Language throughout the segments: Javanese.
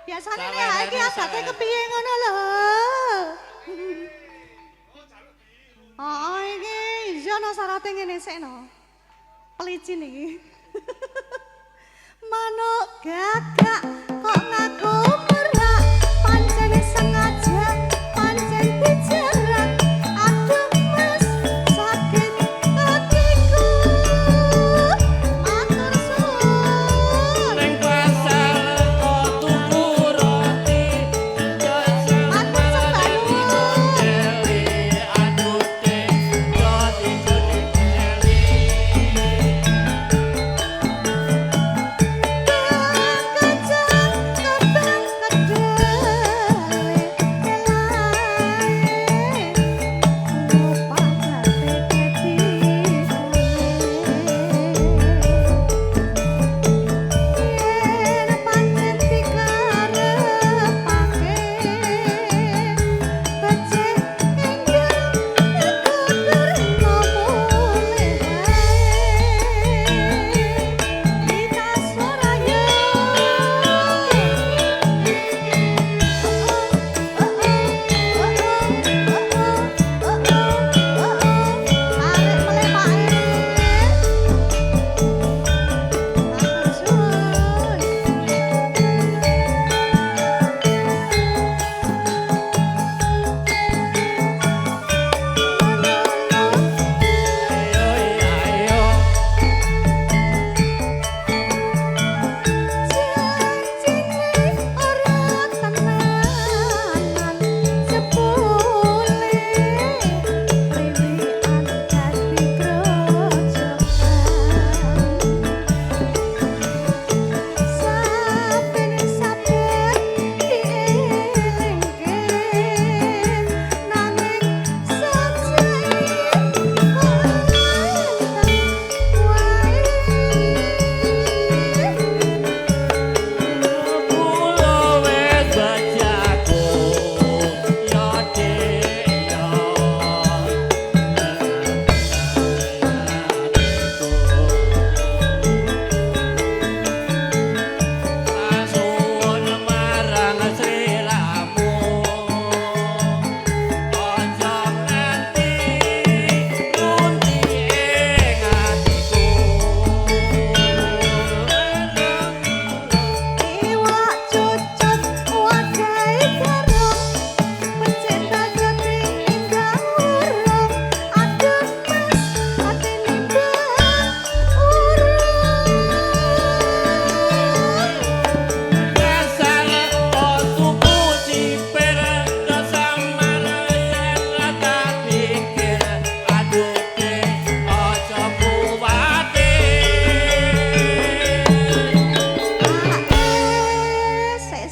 Biasane nek iki adate kepiye ngono lho. Oh, iki iya no syaraté ngene sik no. Pelicin iki. Manuk gagak kok ngaku merak pancene sengaja pancen dijerak aduh mas sakit hatiku matur suwun ning pasar kok tuku roti matur sembayung aduh teh roti jeli kacang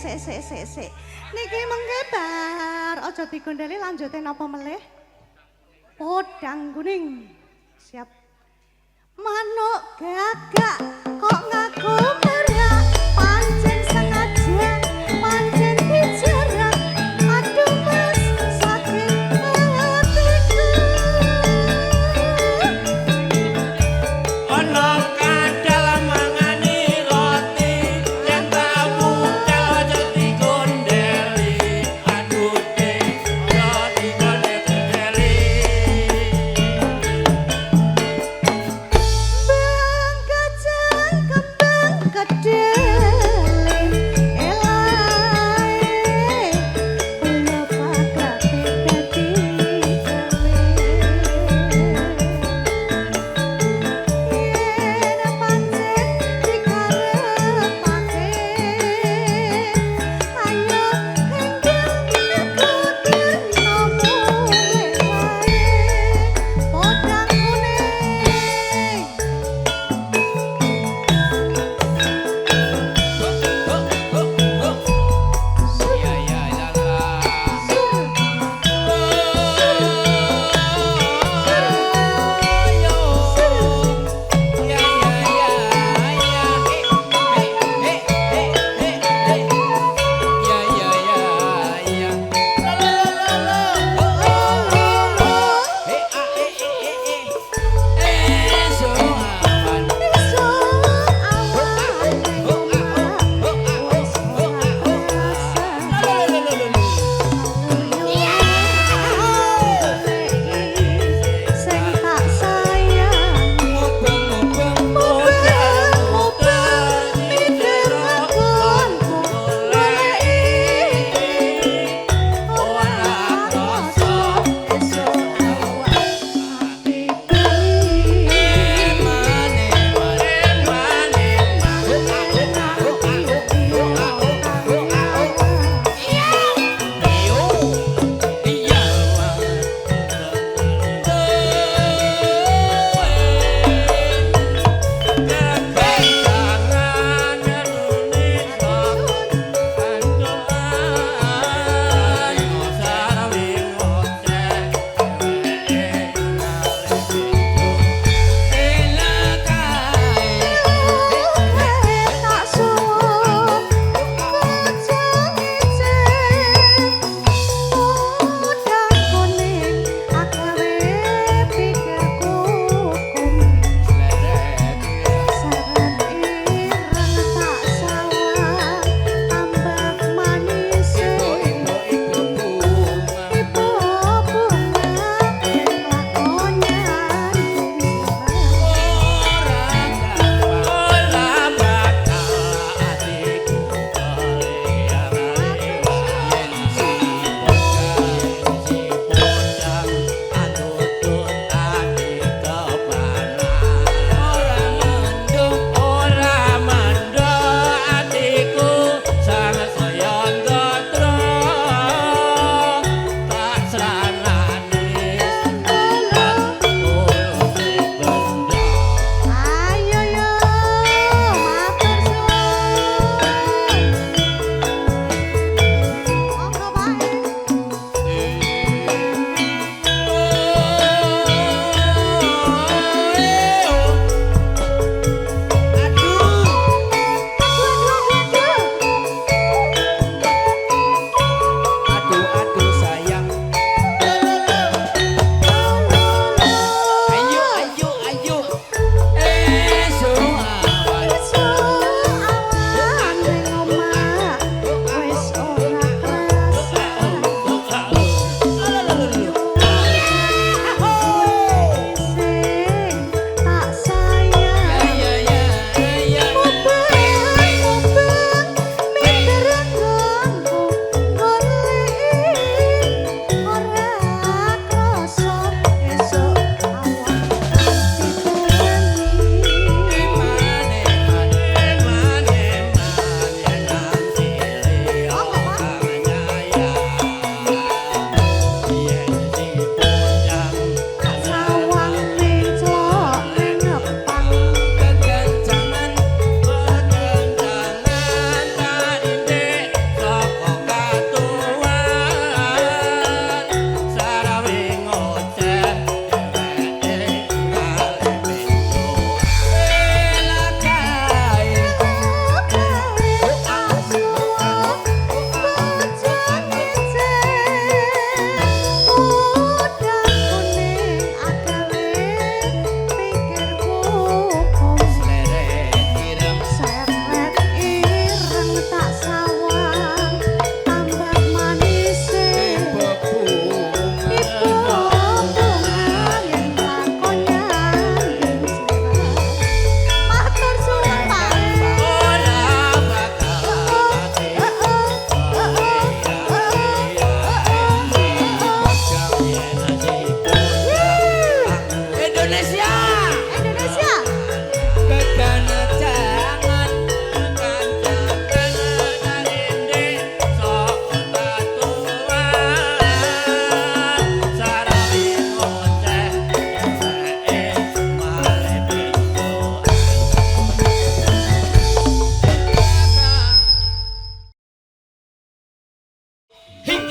sik. Niki mengke bar aja digondeli lanjutin apa melih? Podang kuning. Siap. Manuk gagak kok ngaku merak pancen sengaja pancen dijerak aduh mas sakit hatiku Ono kadal mangani roti yen tamu aja digondeli aduh roti gondeli Bang kacang kembang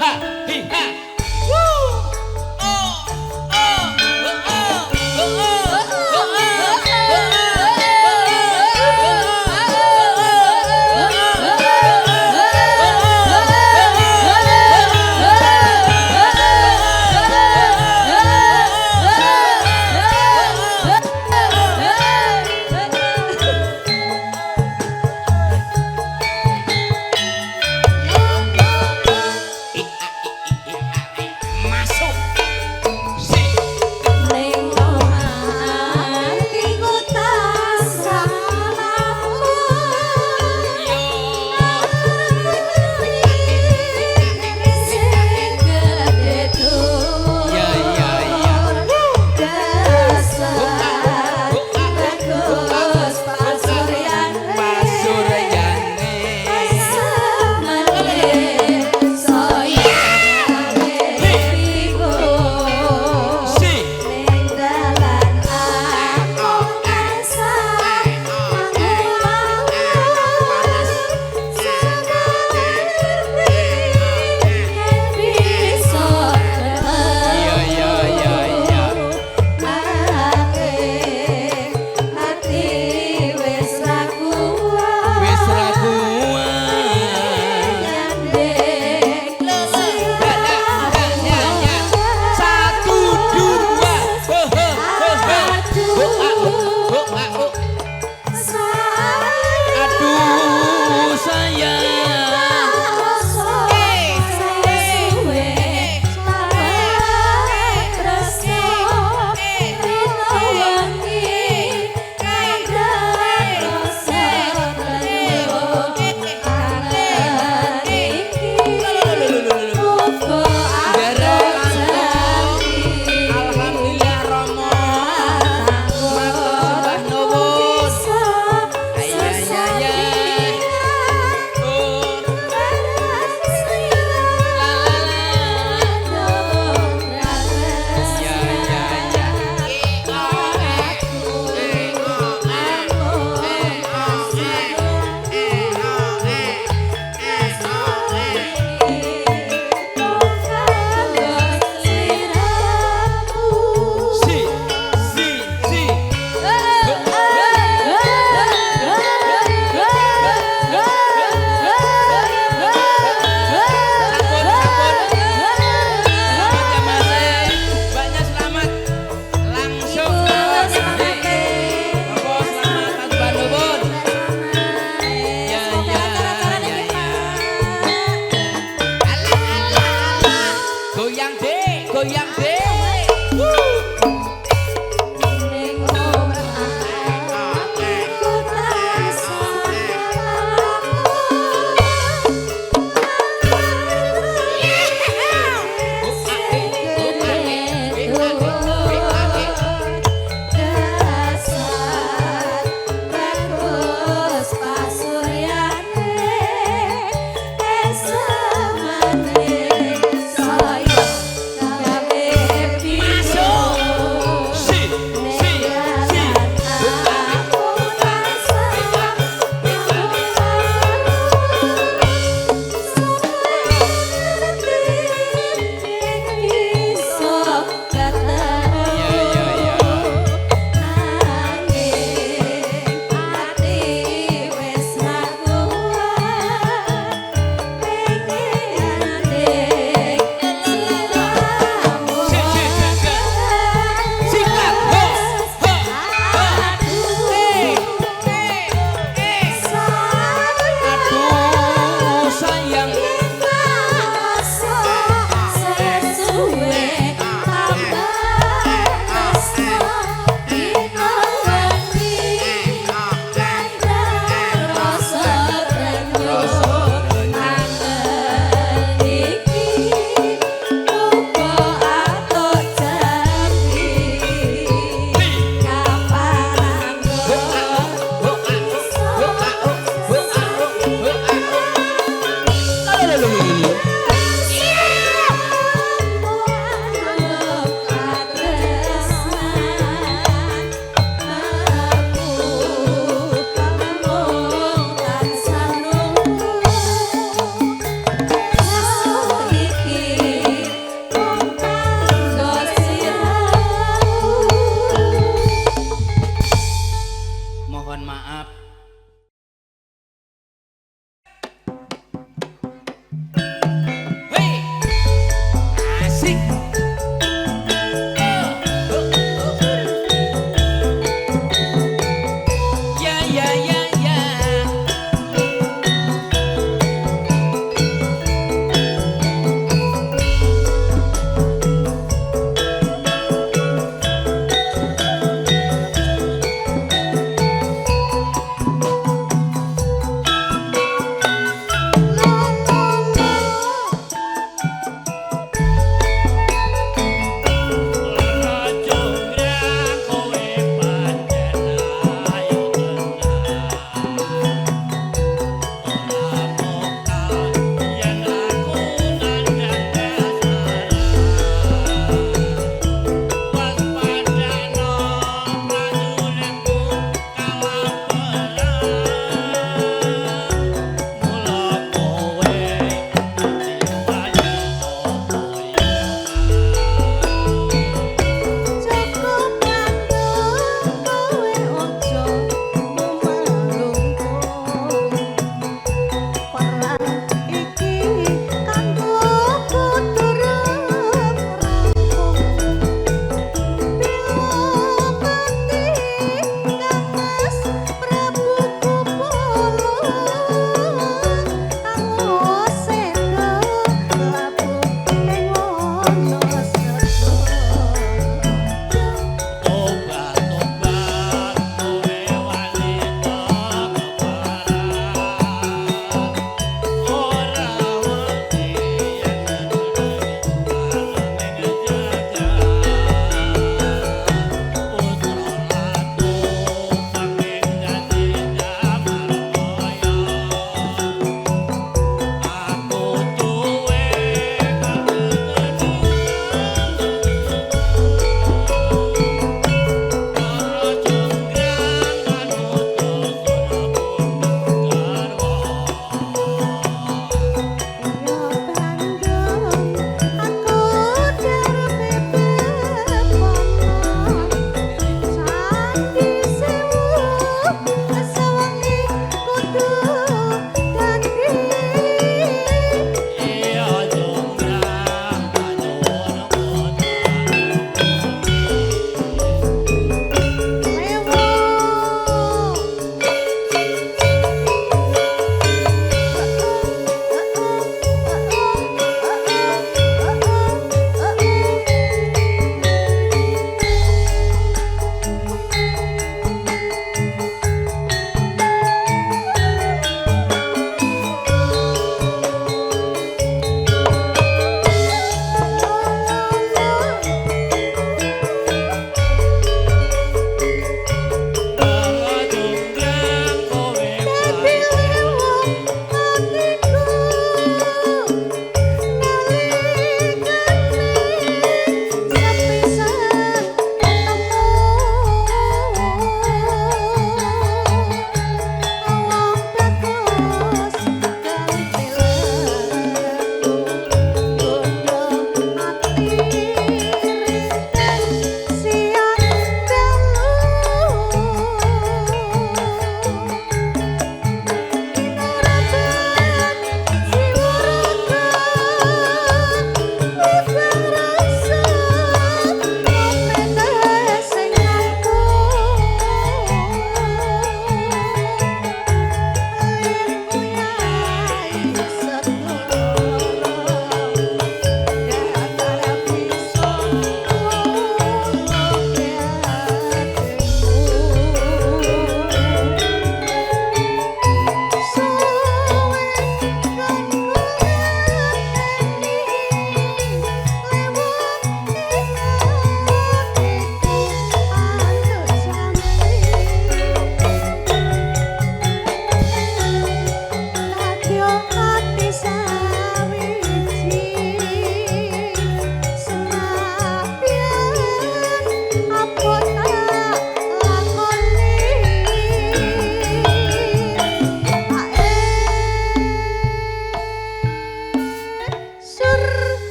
ha hi ha. Woo! Oh oh oh masuk. Goyang deh. Saya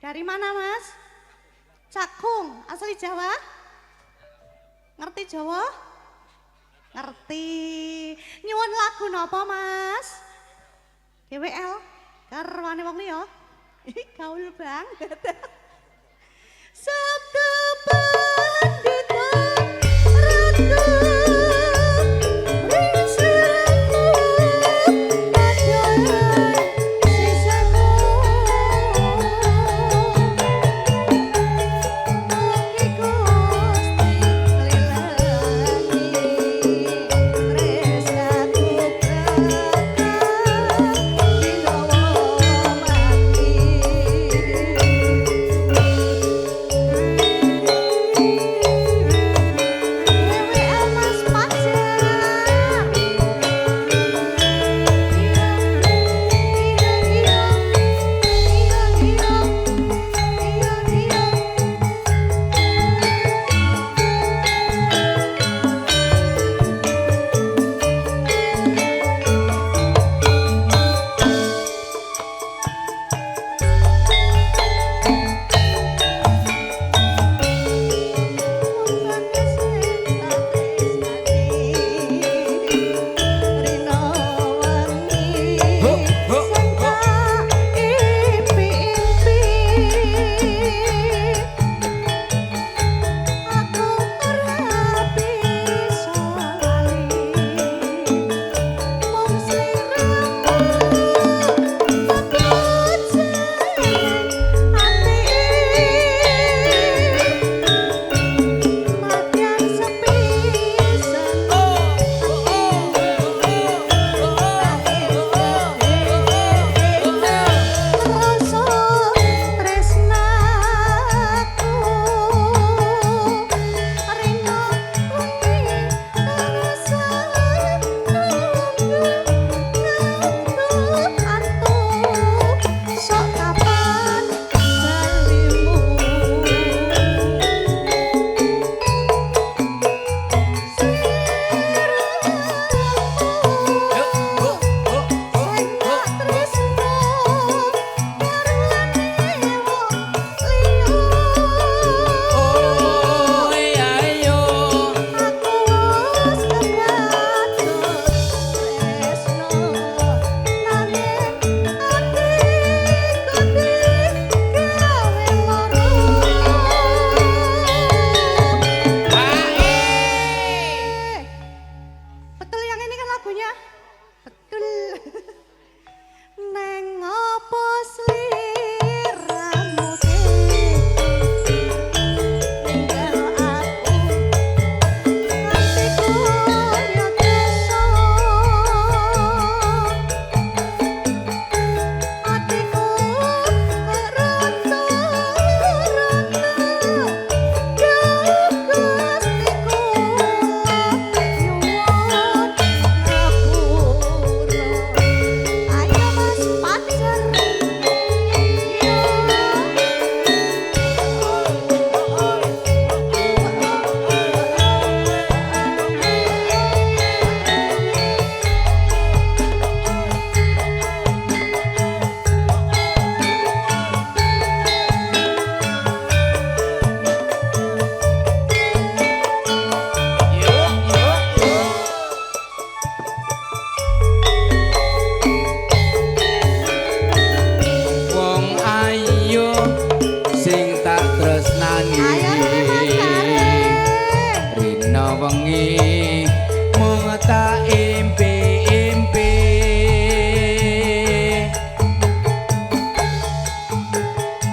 Dari mana Mas? Cakung, asli Jawa? Ngerti Jawa? Ngerti. Nyuwun lagu napa Mas? GWL, garwane wong liya. Gaul banget. Sabda pandita ratu ring sirahku pacaran sisaku mugi Gusti lilahi tresnaku berkah dinawa mati.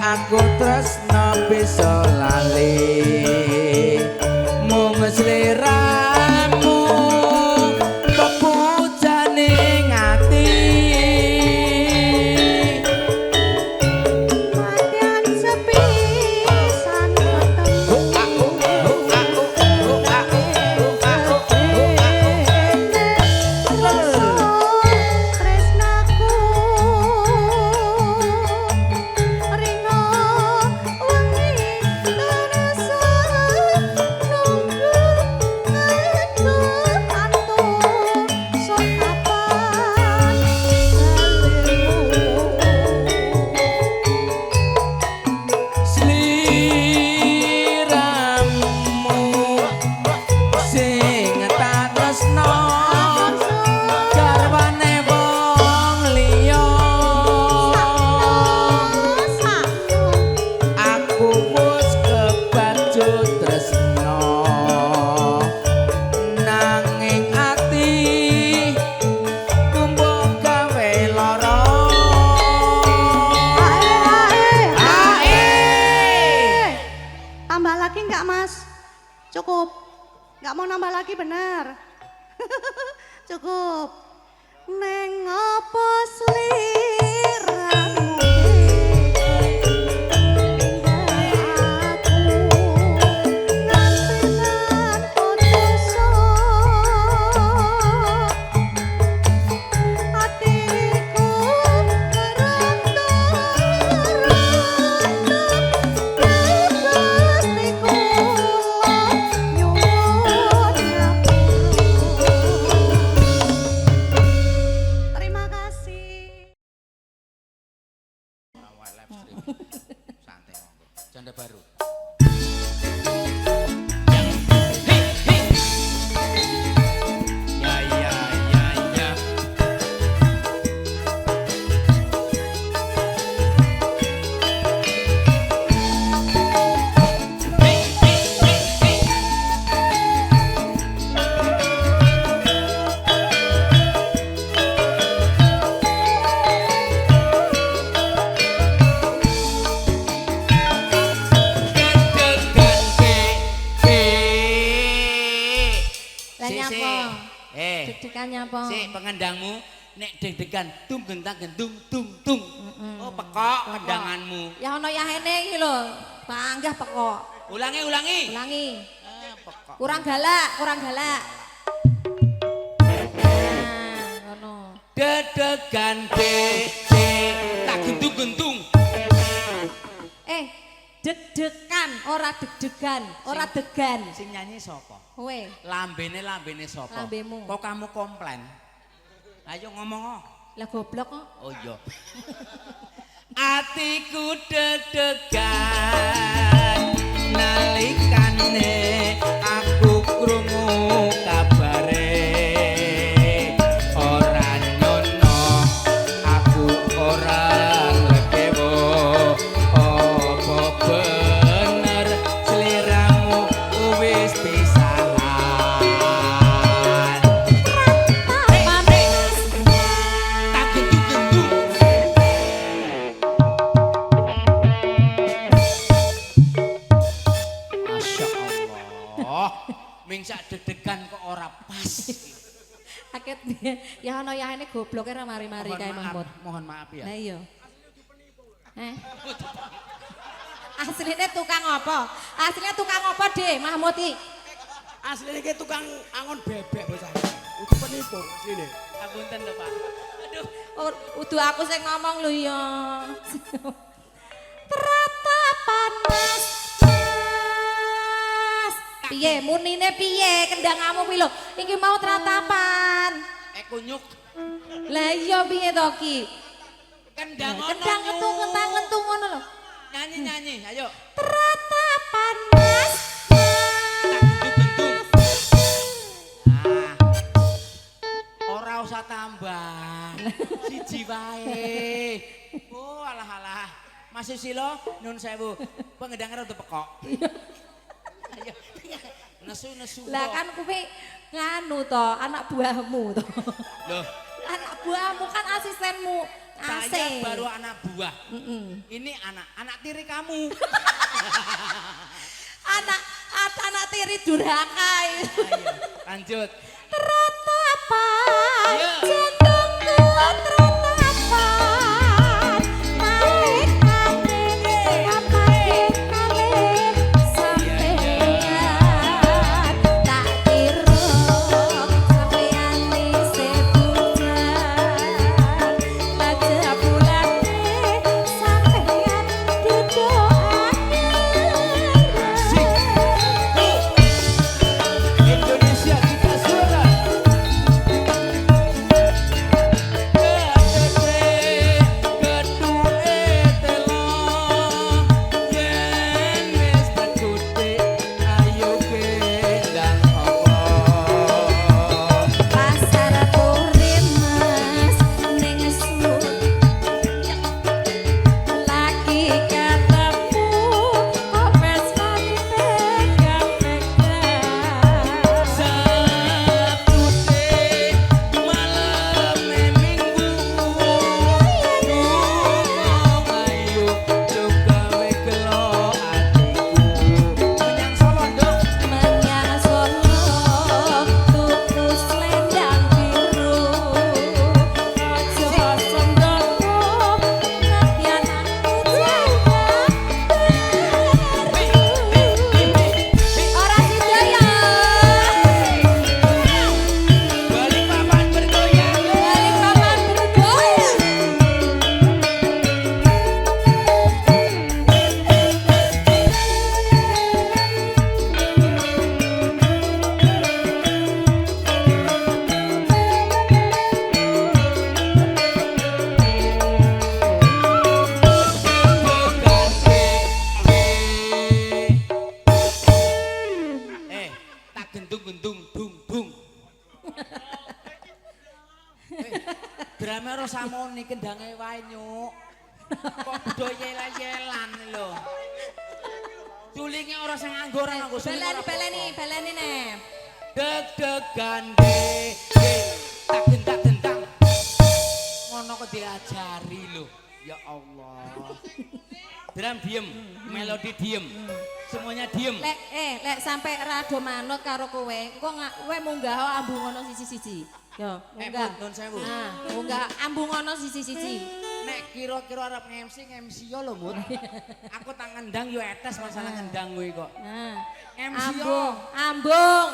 Aku tresno bisa lali mung sliramu pepujaning ati Matian sepisan ketemu rasa tresnaku rino wengi terasa nunggu mau nambah lagi bener. Cukup. Neng apa sliramu santai monggo. Janda baru. Ya ya ya ya. Deg-degannya apa? Si pengendangmu nek deg-degan tung gentang gentung tung tung. Oh pekok kendanganmu. Ya ono yahene iki lho. Panggah pekok. Ulangi ulangi. Ulangi. Pekok. Kurang galak, kurang galak. Nah, ngono. Dedegan tak gentung-gentung. Deg-degan, ora deg-degan, ora degan. Sing nyanyi sapa? Kowe. Lambene sapa? Lambemu. Kok kamu komplain? Ayo ngomong. Lah goblok kok. Oh iya. Atiku deg-degan nalikane aku krungu kabare ora nyono aku ora lekewo apa bener sliramu wis pisahan tak gentung-gentung. Masya Allah, mingsak deg-degan kok ora pas. Aket ya ono yahene gobloke ra mari-mari kae Mahmud. Mohon maaf ya. Lah iya. Asline tukang apa? Asline tukang apa, Dek? Mahmud iki. Asline iki tukang angon bebek bocah. Udah penipu asline. Apunten lho, Pak. Aduh, Udu aku sing ngomong lho ya. Teratapan Mas. Piye munine piye kendhangamu piye lho? Iki mau teratapan. kunyuk. Lah iya piye to ki? Kendang ono. Kendang kentung ngono lho. Nyanyi, ayo. Teratapan Mas. Ora usah tambah. Siji wae. Oh, alah. Mas Susilo nun sewu. Pengedangnya rada pekok. Ayo. Nesu. Lah kan kowe nganu to, anak buahmu to. Loh, anak buahmu kan asistenmu. saya baru anak buah. Ini anak tiri kamu. anak tiri durhaka. Ayo, lanjut. Teratapan Ayo. teratapan naik kane sampeyan tak kira sampeyan sebulan aja bulane sampeyan dudoane Indonesia kita suara. gendung dung dung. Drama ora samoni kendange wae nyuk. Kok budaya yel-yelan lho. Culinge ora sing anggoran aku baleni ne. Deg-degan tak gentang. Ngono kok diajari lho. Ya Allah. Dram diem, melodi diem. Semuanya diem. Lek sampai rado manut karo kowe, engko kowe munggah ambungono siji-siji. Yo, munggah. Nun sewu. Nah, munggah ambungono siji-siji. Nek kira-kira arep MC yo lho, Mut. Aku tak ngendang yo etes masalah ngendang kowe kok. Nah, MC yo. Ambung.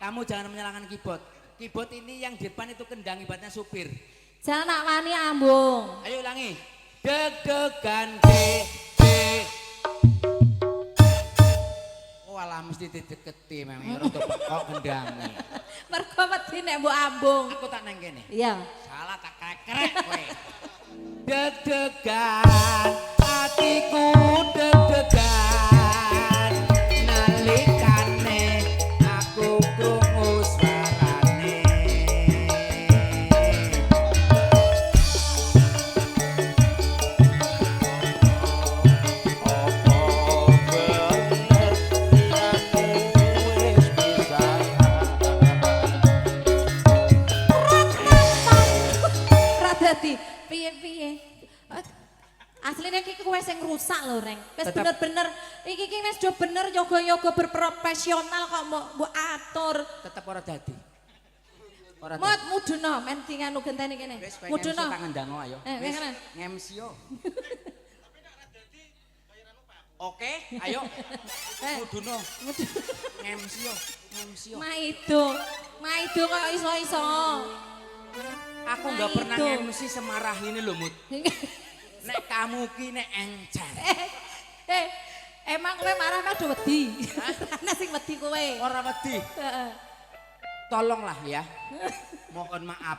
Kamu jangan menyalahkan keyboard. Keyboard ini yang di depan itu kendang ibaratnya supir. Jangan nak wani ambung. Ayo ulangi. Deg-degan Oh alah mesti dideketi memang untuk kok kendangi. Mergo wedi nek mbok ambung. Aku tak nang kene. Iya. Salah tak krek kowe. Deg-degan hatiku deg-degan nalikane aku krungu suarane. Dadi piye-piye. Asline iki kowe sing rusak lho, Reng. Wis bener-bener iki wis do bener yoga-yoga berprofesional kok mbok atur. Tetep ora dadi. Ora dadi. Mut muduna men di nganu genteni kene. Muduna tangan dango ayo. Wis kan. Ngemsi yo. Oke, ayo. Muduna. Ngemsi yo. Maido kok iso-iso. Aku nggak pernah MC semarah ini loh, Mut. Nek kamu ki nek encer. Emang kowe marah mek do wedi. Ana sing wedi kowe. Ora wedi. Tolonglah ya. Mohon maaf.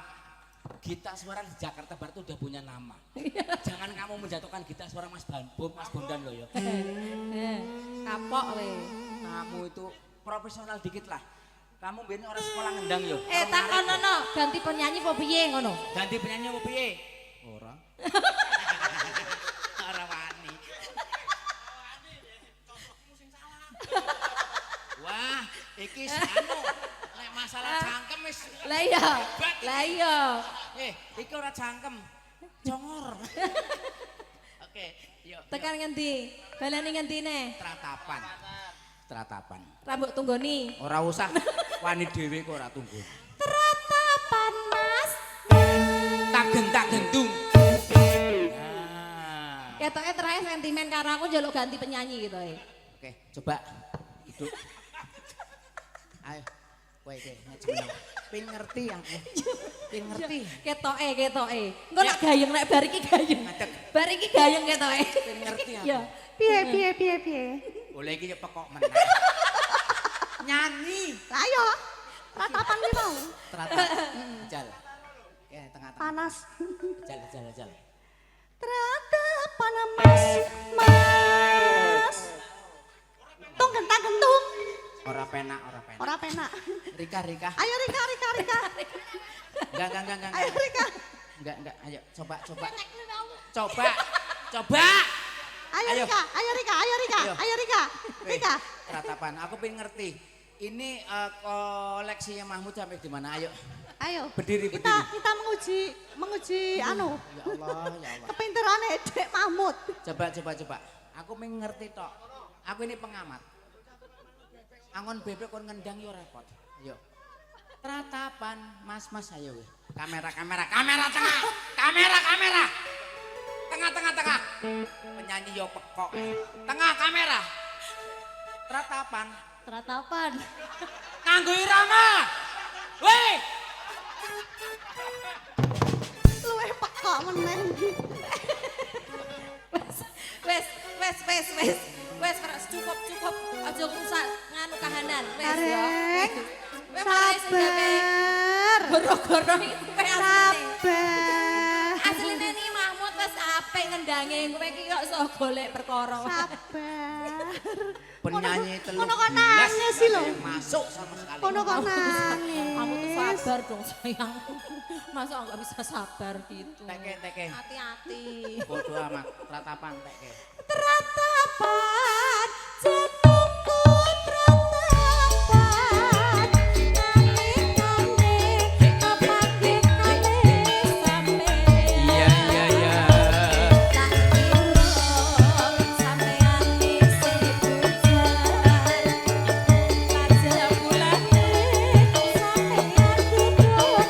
Gita Suara di Jakarta Barat udah punya nama. Jangan kamu menjatuhkan Gita Suara Mas Bondan loh ya. Kapok kowe. Kamu itu profesional dikit lah. Kamu biyen orang sekolah ngendang yo. Takonono, ganti penyanyi apa piye ngono? Ganti penyanyi apa piye? Ora. Ora wani. Wah, iki anu nek masalah cangkem wis. Lah iya. Iki ora cangkem. Congor. Oke, yuk. Tekan ngendi? Baleni ngendine? Tratapan. Rambut tunggoni. Ora usah wani dhewe kok ora tunggu. Tratapan Mas. Tak gendung. Ketoke terakhir sentimen karo aku njaluk ganti penyanyi gitu ya. Oke, coba duduk. Ayo, kowe iki jeneng. Pin ngerti aku. Pin ngerti. Ketoke. Engko nek gayeng nek bar iki gayeng. Bar iki gayeng ketoke. Pin ngerti aku. Ya. Piye. Boleh iki pekok meneh. Nyanyi. Lah ayo. Ratapan ki mau. Jal. Ya, tengah-tengah. Panas. Jal. Ratapan Mas. Tung gentang gentung. Ora penak. Ora penak. Rika. Ayo Rika. Enggak. Ayo Rika. Enggak. Ayo coba. Coba. Ayo Rika. Rika. Ratapan, aku pengen ngerti. Ini koleksinya Mahmud sampai di mana? Ayo. Berdiri. Kita menguji anu. Ya Allah. Kepinterane Dek Mahmud. Coba. Aku pengen ngerti tok. Aku ini pengamat. Angon bebek kon ngendang yo repot. Ayo. Ratapan, Mas ayo. Kamera tengah. Tengah. Penyanyi yo pekok. Tengah kamera. Tratapan. Nganggo irama. Weh. Luwih pekok meneh. Wes, cukup. Aja rusak nganu kahanan. Wes ya. Arek. Sabar. Goro-goro iki kowe asline. Sabar. Asline ni Mahmud wes apik ngendange kowe iki kok iso golek perkara. Sabar. Penyanyi teluk. Kono kok nangis sih lho. Masuk sama sekali. Kono kok nangis. Kamu tuh sabar dong sayang. Masa enggak bisa sabar gitu. Teke. Hati-hati. Bodoh amat. Ratapan teke. Teratapan jenengku teratapan nanging kepanggihane sampeyan. Iya. Tak kira sampeyan isih pujar saja bulane sampeyan duduk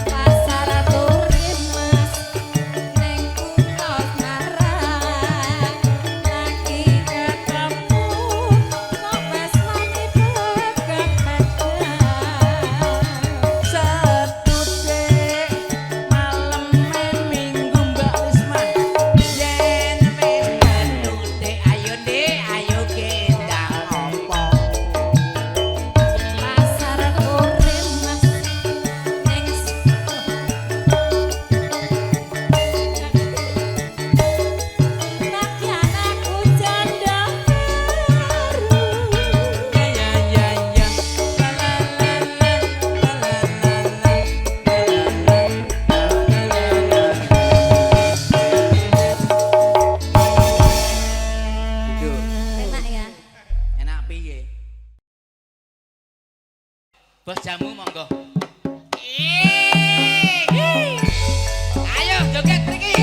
pasar turin mas ning kutha Semarang lagi ketemu kok wes wani kepedan pasar turin mas ning Bagian aku janda enak ya. Enak piye? Bos jamu monggo. Ayo joget mriki.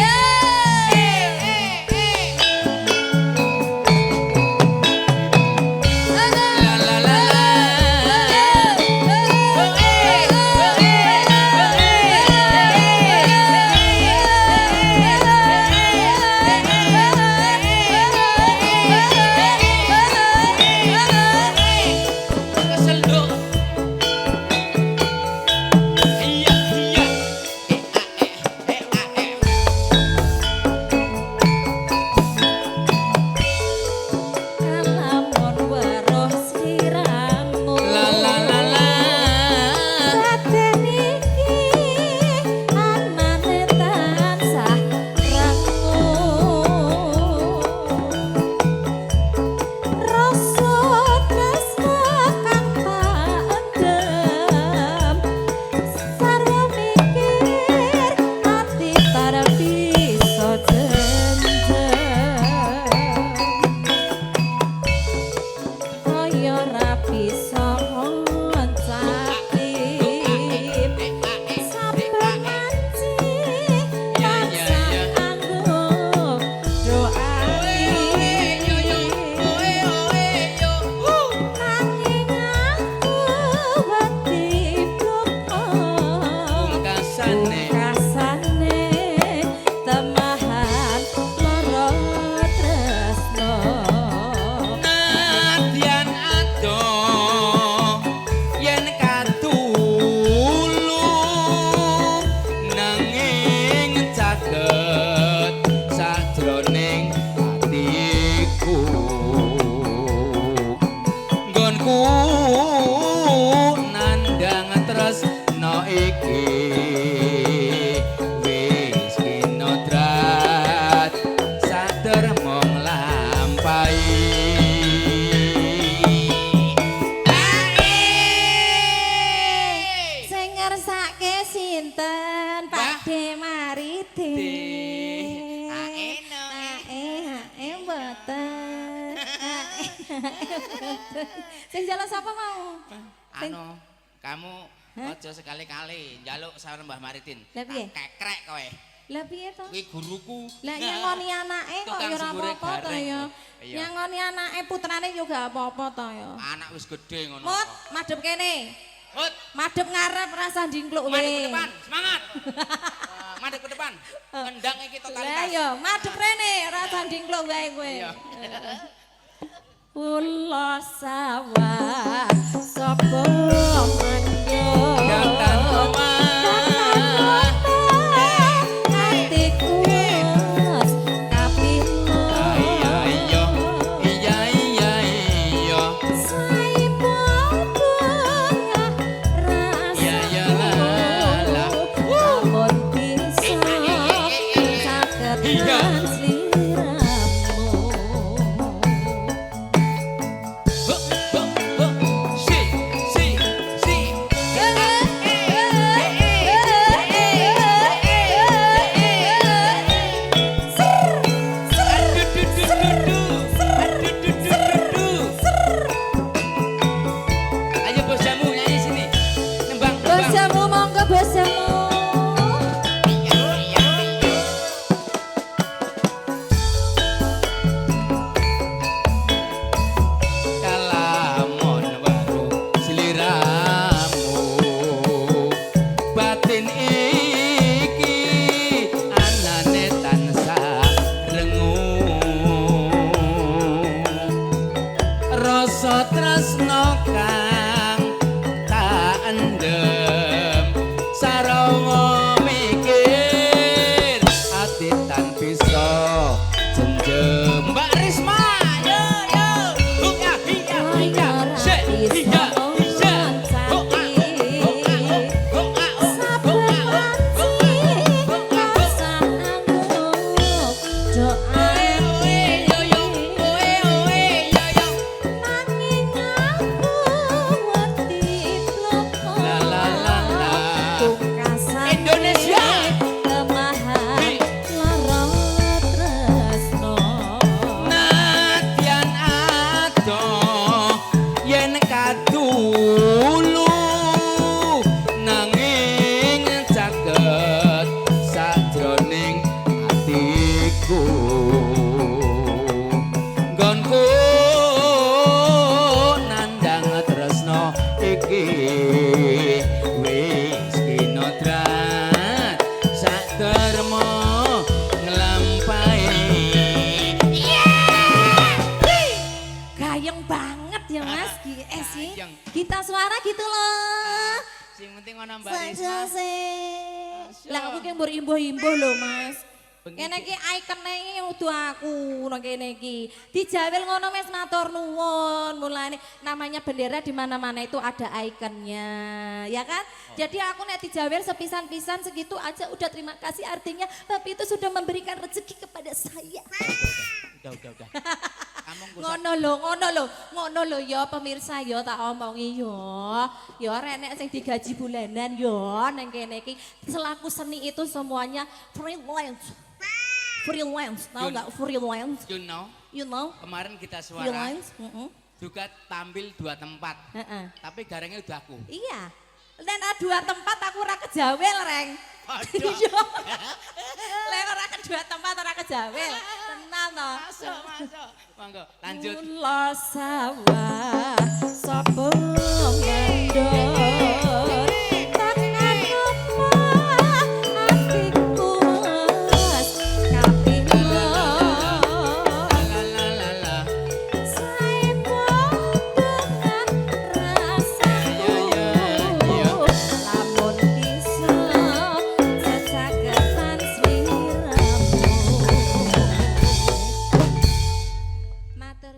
Kesel dong. Iya. Lamun weruh sliramu Saten iki anane tansah rangu Rasa tresno kang tak endem sarwa mikir ati para bisa jendem kaya ra bisa ngoncaki saben manci tansah anggo doani nanging aku wedi bloko Kasane rasane temahan lara tresno nadyan ado yen katulung nanging caket sajroning atiku nggonku nandang tresno iki wis kinodrat sader mong lampahi. sing ngersake sinten Pakde Marite Aeno. Ae mboten sing jalan sapa mau Anu, kamu aja sekali-kali njaluk saran Mbah Maritin. Lah piye? Kekrek kowe. lah piye to Kuwi guruku. lah nyangoni anake kok Tukang ya ora sembure apa-apa to gareng. ya Iya. nyangoni anake putrane yo gak apa-apa to ya Anak wis gedhe ngono. Mut kok. madhep kene Mut, madhep ngarep rasa ndingkluk madhep ke we depan. Semangat. Madhep ke depan. Ngendang iki lah totalitas. yo madhep rene rasa ndingkluk wae kowe Iya. Kula sawah sapa batin iki anane tansah rengu rasa tresno kang tak endem sarana mikir ati tan bisa jenjem Mbak Risma yo yo hiya hiya hiya sik hiya Gita suara gitu loh. Sing penting ana Mbak Risma. Lah aku ki mbur imbuh-imbuh lho, Mas. Kene iki ikone iki udu aku nang kene iki. Dijawel ngono wis matur nuwun. Mulane namanya bendera di mana-mana itu ada ikonnya, ya kan? Jadi aku nek dijawel sepisan-pisan segitu aja udah terima kasih artinya Bapak itu sudah memberikan rezeki kepada saya. Udah. Ngono lho ya pemirsa ya tak omongi ya. Ya renek sing digaji bulanan ya nang kene iki selaku seni itu semuanya freelance. Tahu enggak freelance? You know? Kemarin kita suara Freelance. juga tampil 2 tempat. Tapi garangnya udah aku. Iya. Dan ada 2 tempat aku ora kejawel, Reng. Aduh. Lek ora ke 2 tempat ora kejawel. Tenang to. Masuk. Monggo, lanjut. Mula sawah sapa mandor. Tekan omah atiku mas kapilo. La. Saipo dengan rasaku. Lamun bisa secagetan sliramu. Matur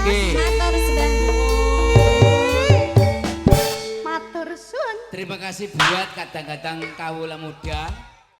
Nggih. Matur sembah nuwun. Matur suwun. Terima kasih buat kadang-kadang kawula muda